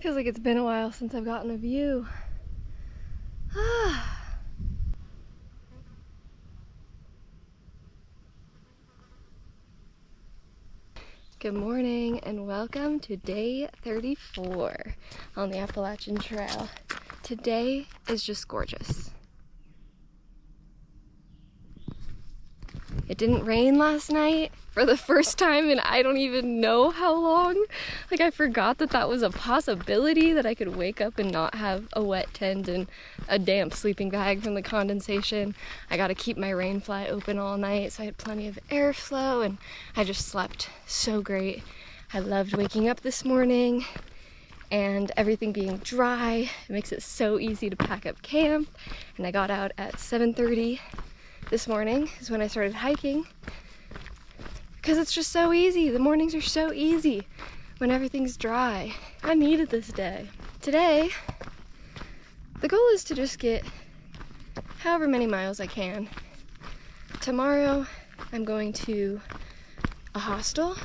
Feels like it's been a while since I've gotten a view. Good morning and welcome to day 34 on the Appalachian Trail. Today is just gorgeous. It didn't rain last night for the first time in I don't even know how long. Like, I forgot that that was a possibility, that I could wake up and not have a wet tent and a damp sleeping bag from the condensation. I gotta keep my rain fly open all night, so I had plenty of airflow and I just slept so great. I loved waking up this morning and everything being dry. It makes it so easy to pack up camp. And I got out at 7:30 this morning is when I started hiking, because it's just so easy. The mornings are so easy when everything's dry. I needed this day. Today, the goal is to just get however many miles I can. Tomorrow, I'm going to a hostel,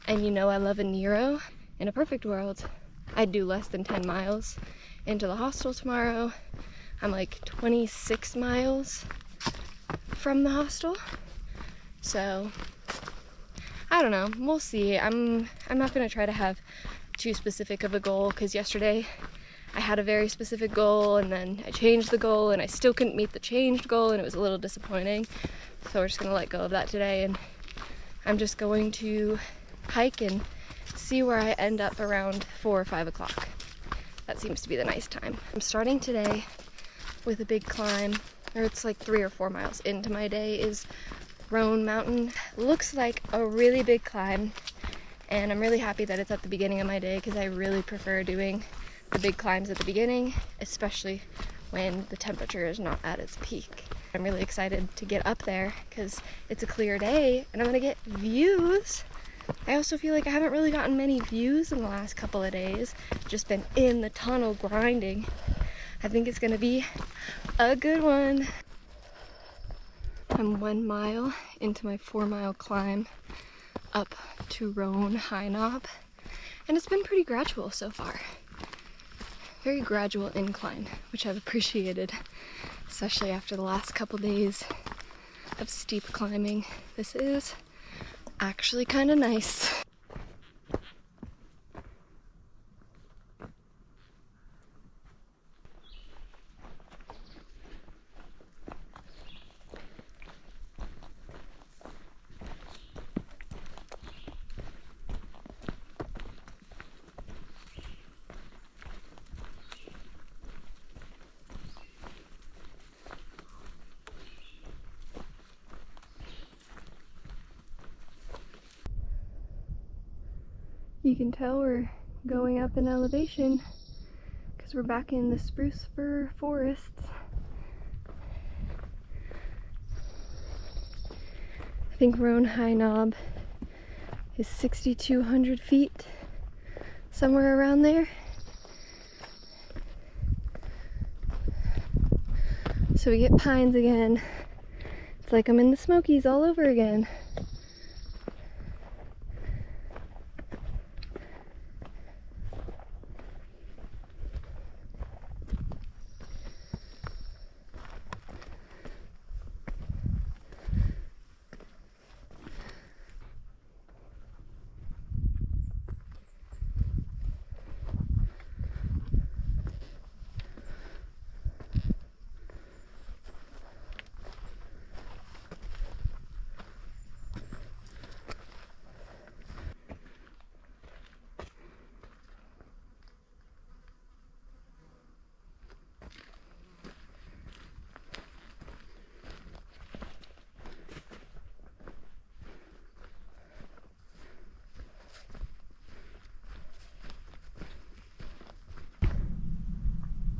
and you know I love a Nero. In a perfect world, I'd do less than 10 miles into the hostel tomorrow. I'm like 26 miles from the hostel, so I don't know, we'll see. I'm not gonna try to have too specific of a goal, because yesterday I had a very specific goal and then I changed the goal and I still couldn't meet the changed goal and it was a little disappointing. So we're just gonna let go of that today, and I'm just going to hike and see where I end up around 4 or 5 o'clock. That seems to be the nice time. I'm starting today with a big climb, or it's like 3 or 4 miles into my day, is Roan Mountain. Looks like a really big climb, and I'm really happy that it's at the beginning of my day, because I really prefer doing the big climbs at the beginning, especially when the temperature is not at its peak. I'm really excited to get up there because it's a clear day and I'm gonna get views. I also feel like I haven't really gotten many views in the last couple of days, just been in the tunnel grinding. I think it's gonna be a good one. I'm 1 mile into my 4-mile climb up to Roan Highlands, and it's been pretty gradual so far. Very gradual incline, which I've appreciated, especially after the last couple days of steep climbing. This is actually kind of nice. You can tell we're going up in elevation because we're back in the spruce fir forests. I think Roan Highlands is 6,200 feet, somewhere around there. So we get pines again. It's like I'm in the Smokies all over again.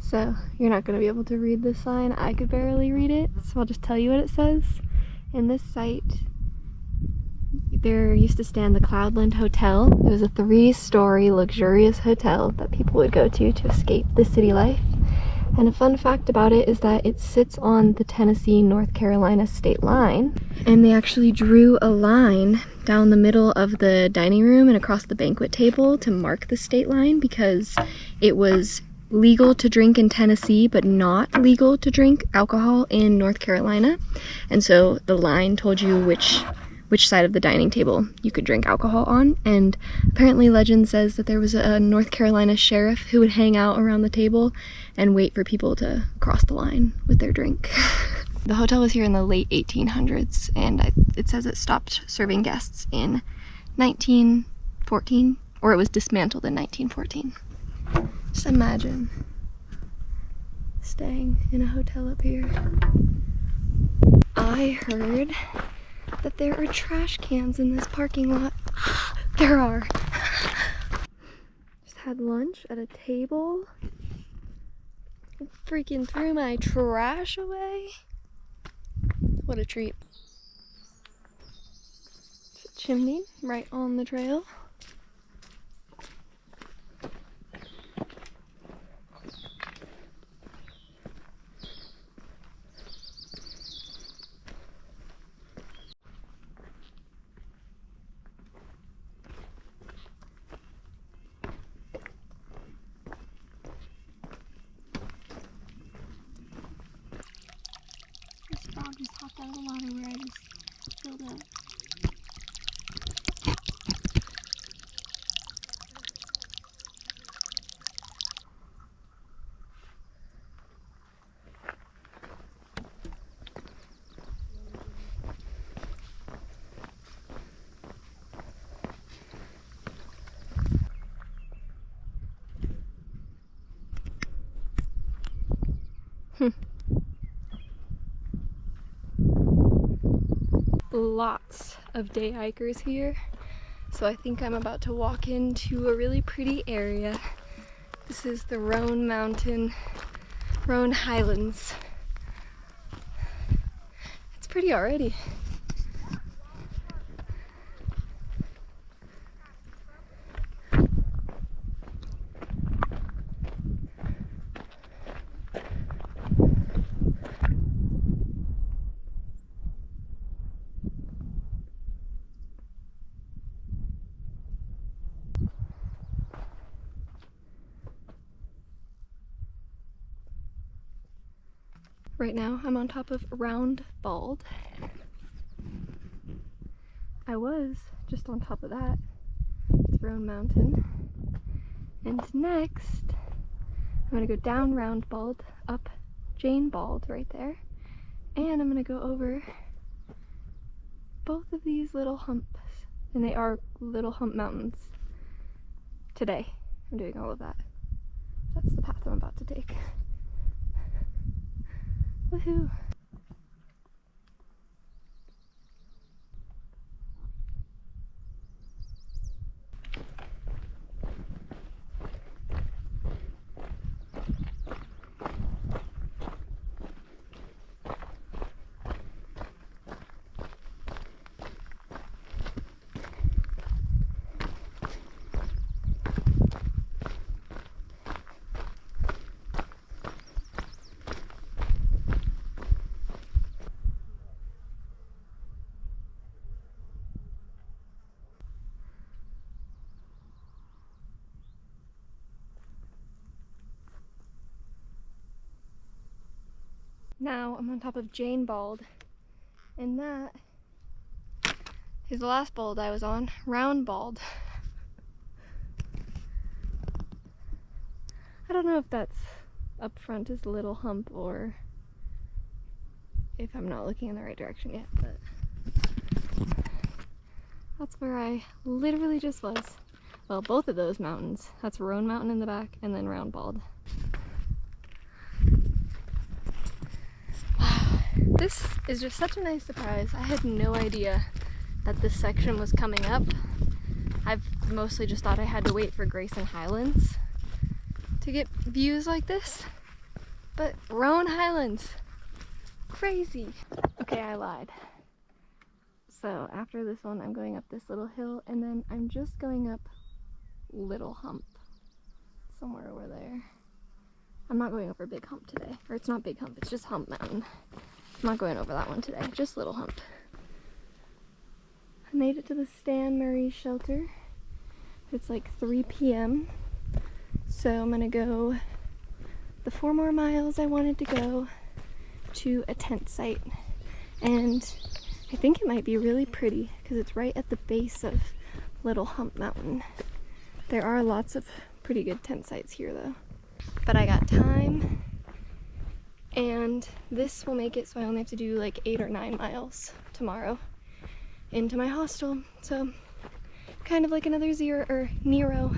So you're not going to be able to read this sign. I could barely read it, so I'll just tell you what it says. In this site, there used to stand the Cloudland Hotel. It was a 3-story luxurious hotel that people would go to escape the city life. And a fun fact about it is that it sits on the Tennessee-North Carolina state line. And they actually drew a line down the middle of the dining room and across the banquet table to mark the state line because it was legal to drink in Tennessee, but not legal to drink alcohol in North Carolina. And so the line told you which side of the dining table you could drink alcohol on. And apparently legend says that there was a North Carolina sheriff who would hang out around the table and wait for people to cross the line with their drink. The hotel was here in the late 1800s, and it says it stopped serving guests in 1914, or it was dismantled in 1914. Just imagine staying in a hotel up here. I heard that there are trash cans in this parking lot. There are. Just had lunch at a table. Freaking threw my trash away. What a treat. There's a chimney right on the trail. Frog just hopped out of the water where I just filled up. Lots of day hikers here, so I think I'm about to walk into a really pretty area. This is the Roan Highlands. It's pretty already. Right now I'm on top of Round Bald. I was just on top of that. It's Roan Mountain. And next I'm gonna go down Round Bald, up Jane Bald right there. And I'm gonna go over both of these little humps. And they are little hump mountains. Today I'm doing all of that. That's the path I'm about to take. Woohoo! Now I'm on top of Jane Bald, and that is the last bald I was on, Round Bald. I don't know if that's up front is Little Hump or if I'm not looking in the right direction yet, but that's where I literally just was. Well, both of those mountains. That's Roan Mountain in the back and then Round Bald. This is just such a nice surprise. I had no idea that this section was coming up. I've mostly just thought I had to wait for Roan Highlands to get views like this. But Roan Highlands, crazy. Okay, I lied. So after this one, I'm going up this little hill, and then I'm just going up Little Hump, somewhere over there. I'm not going over Big Hump today. Or it's not Big Hump, it's just Hump Mountain. I'm not going over that one today, just Little Hump. I made it to the Stan Murray shelter. It's like 3 p.m. So I'm gonna go the 4 more miles I wanted to go to a tent site. And I think it might be really pretty because it's right at the base of Little Hump Mountain. There are lots of pretty good tent sites here though. But I got time, and this will make it so I only have to do like 8 or 9 miles tomorrow into my hostel. So kind of like another Nero.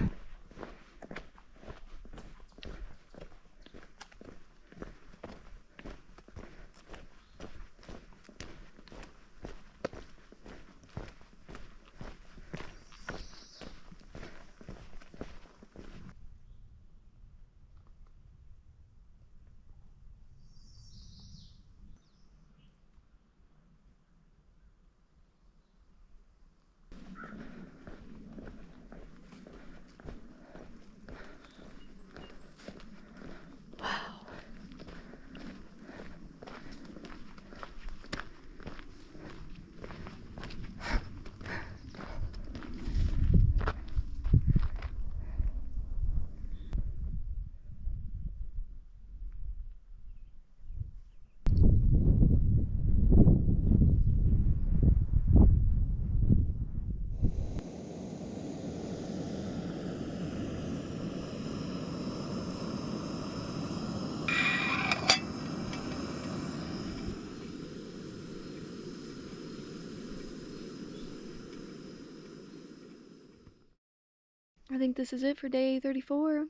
I think this is it for day 34.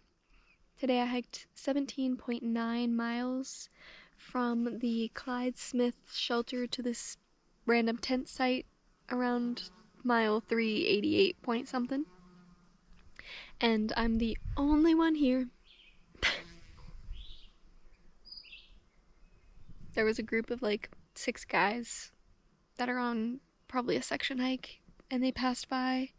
Today I hiked 17.9 miles from the Clyde Smith shelter to this random tent site around mile 388 point something. And I'm the only one here. There was a group of like 6 guys that are on probably a section hike, and they passed by.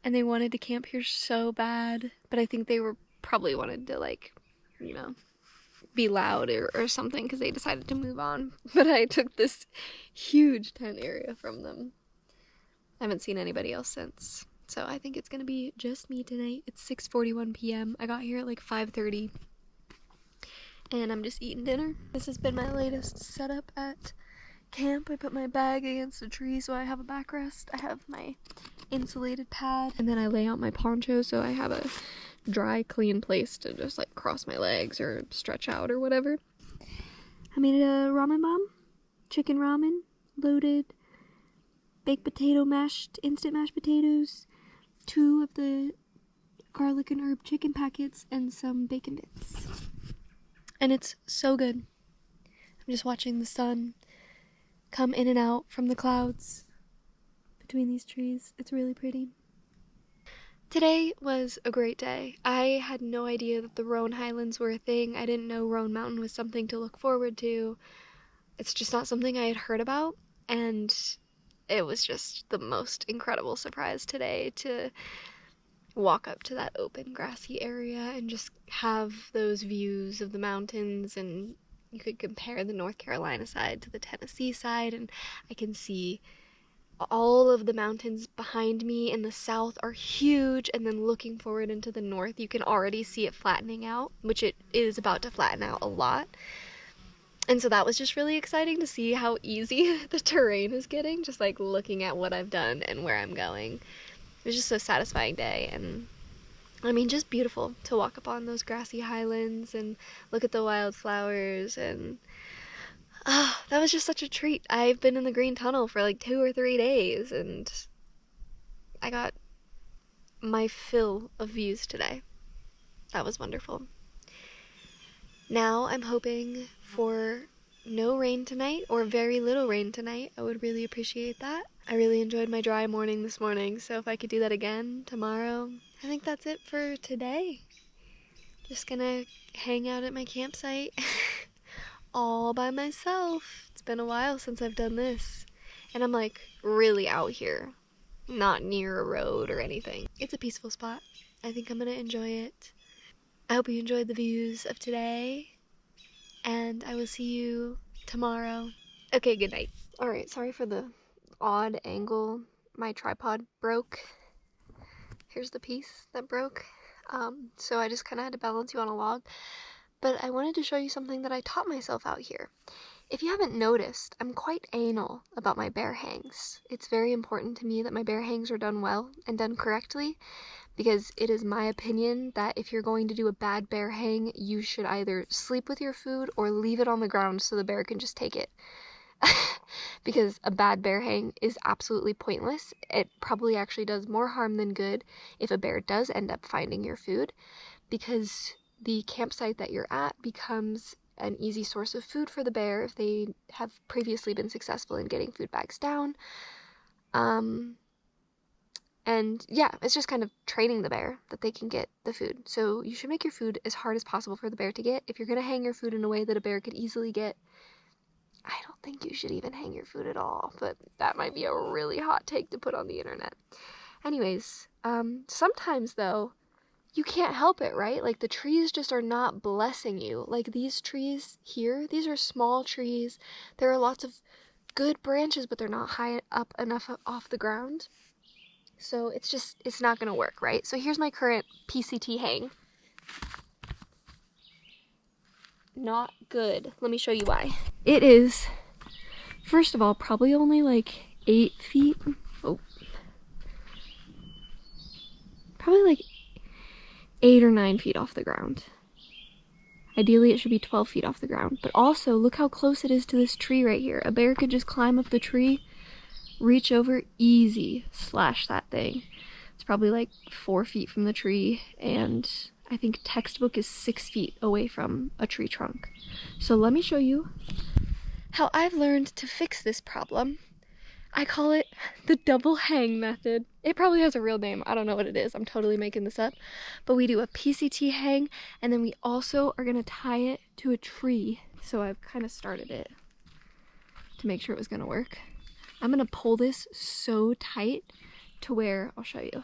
And they wanted to camp here so bad, but I think they were probably wanted to, like, you know, be loud or something because they decided to move on. But I took this huge tent area from them. I haven't seen anybody else since, so I think it's gonna be just me tonight. It's 6:41 p.m. I got here at like 5:30, and I'm just eating dinner. This has been my latest setup at camp. I put my bag against a tree so I have a backrest. I have my insulated pad, and then I lay out my poncho so I have a dry, clean place to just like cross my legs or stretch out or whatever. I made a ramen bomb, chicken ramen, loaded baked potato instant mashed potatoes, 2 of the garlic and herb chicken packets, and some bacon bits. And it's so good. I'm just watching the sun come in and out from the clouds between these trees. It's really pretty. Today was a great day. I had no idea that the Roan Highlands were a thing. I didn't know Roan Mountain was something to look forward to. It's just not something I had heard about, and it was just the most incredible surprise today to walk up to that open grassy area and just have those views of the mountains, and you could compare the North Carolina side to the Tennessee side, and I can see all of the mountains behind me in the south are huge, and then looking forward into the north, you can already see it flattening out, which it is about to flatten out a lot. And so that was just really exciting to see how easy the terrain is getting, just like looking at what I've done and where I'm going. It was just a satisfying day, and I mean, just beautiful to walk upon those grassy highlands and look at the wildflowers, and that was just such a treat. I've been in the Green Tunnel for like 2 or 3 days, and I got my fill of views today. That was wonderful. Now I'm hoping for no rain tonight, or very little rain tonight. I would really appreciate that. I really enjoyed my dry morning this morning, so if I could do that again tomorrow. I think that's it for today. Just gonna hang out at my campsite all by myself. It's been a while since I've done this, and I'm like really out here, not near a road or anything. It's a peaceful spot. I think I'm gonna enjoy it. I hope you enjoyed the views of today, and I will see you tomorrow. Okay, good night. Alright, sorry for the odd angle. My tripod broke. Here's the piece that broke. So I just kind of had to balance you on a log. But I wanted to show you something that I taught myself out here. If you haven't noticed, I'm quite anal about my bear hangs. It's very important to me that my bear hangs are done well and done correctly, because it is my opinion that if you're going to do a bad bear hang, you should either sleep with your food or leave it on the ground so the bear can just take it. Because a bad bear hang is absolutely pointless. It probably actually does more harm than good if a bear does end up finding your food, because the campsite that you're at becomes an easy source of food for the bear if they have previously been successful in getting food bags down. And yeah, it's just kind of training the bear that they can get the food. So you should make your food as hard as possible for the bear to get. If you're going to hang your food in a way that a bear could easily get, I don't think you should even hang your food at all, but that might be a really hot take to put on the internet. Anyways, sometimes though, you can't help it, right? Like, the trees just are not blessing you. Like, these trees here, these are small trees. There are lots of good branches, but they're not high up enough off the ground. So it's not gonna work, right? So here's my current PCT hang. Not good. Let me show you why. It is, first of all, probably only like 8 feet. Oh. Probably like 8 or 9 feet off the ground. Ideally, it should be 12 feet off the ground. But also, look how close it is to this tree right here. A bear could just climb up the tree, reach over, easy, slash that thing. It's probably like 4 feet from the tree, and I think textbook is 6 feet away from a tree trunk. So let me show you how I've learned to fix this problem. I call it the double hang method. It probably has a real name. I don't know what it is. I'm totally making this up. But we do a PCT hang, and then we also are going to tie it to a tree. So I've kind of started it to make sure it was going to work. I'm going to pull this so tight to where, I'll show you.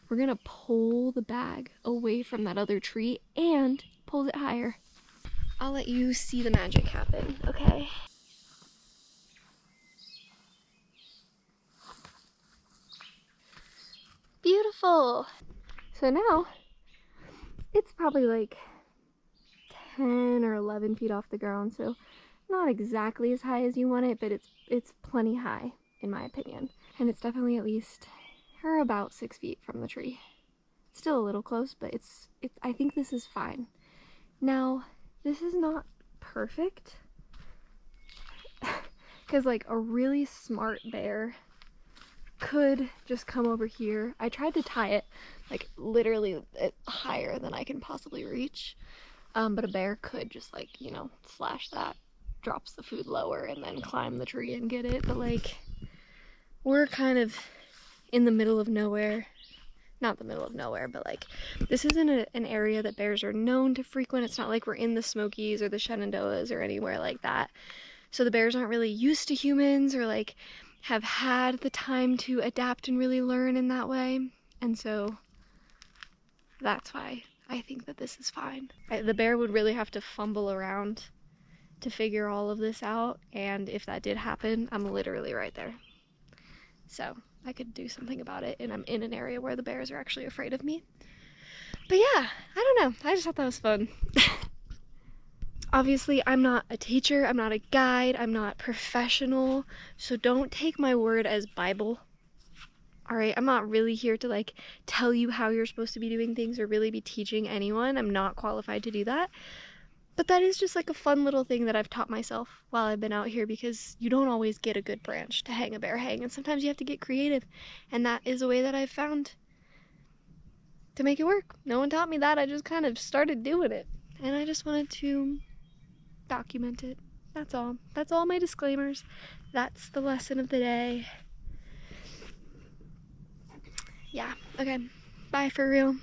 We're going to pull the bag away from that other tree and pull it higher. I'll let you see the magic happen, okay? Beautiful. So now it's probably like 10 or 11 feet off the ground, so not exactly as high as you want it, but it's plenty high in my opinion. And it's definitely at least or about 6 feet from the tree. It's still a little close, but I think this is fine. Now, this is not perfect because like a really smart bear could just come over here. I tried to tie it like literally higher than I can possibly reach, but a bear could just like, you know, slash that, drops the food lower, and then climb the tree and get it. But like, we're kind of in the middle of nowhere. Not the middle of nowhere, but like, this isn't an area that bears are known to frequent. It's not like we're in the Smokies or the Shenandoahs or anywhere like that. So the bears aren't really used to humans or like have had the time to adapt and really learn in that way. And so that's why I think that this is fine. The bear would really have to fumble around to figure all of this out. And if that did happen, I'm literally right there. So I could do something about it, and I'm in an area where the bears are actually afraid of me. But yeah, I don't know. I just thought that was fun. Obviously, I'm not a teacher, I'm not a guide, I'm not professional, so don't take my word as Bible. Alright, I'm not really here to like tell you how you're supposed to be doing things or really be teaching anyone. I'm not qualified to do that. But that is just like a fun little thing that I've taught myself while I've been out here, because you don't always get a good branch to hang a bear hang, and sometimes you have to get creative, and that is a way that I've found to make it work. No one taught me that, I just kind of started doing it, and I just wanted to document it. That's all. That's all my disclaimers. That's the lesson of the day. Yeah, okay. Bye for real.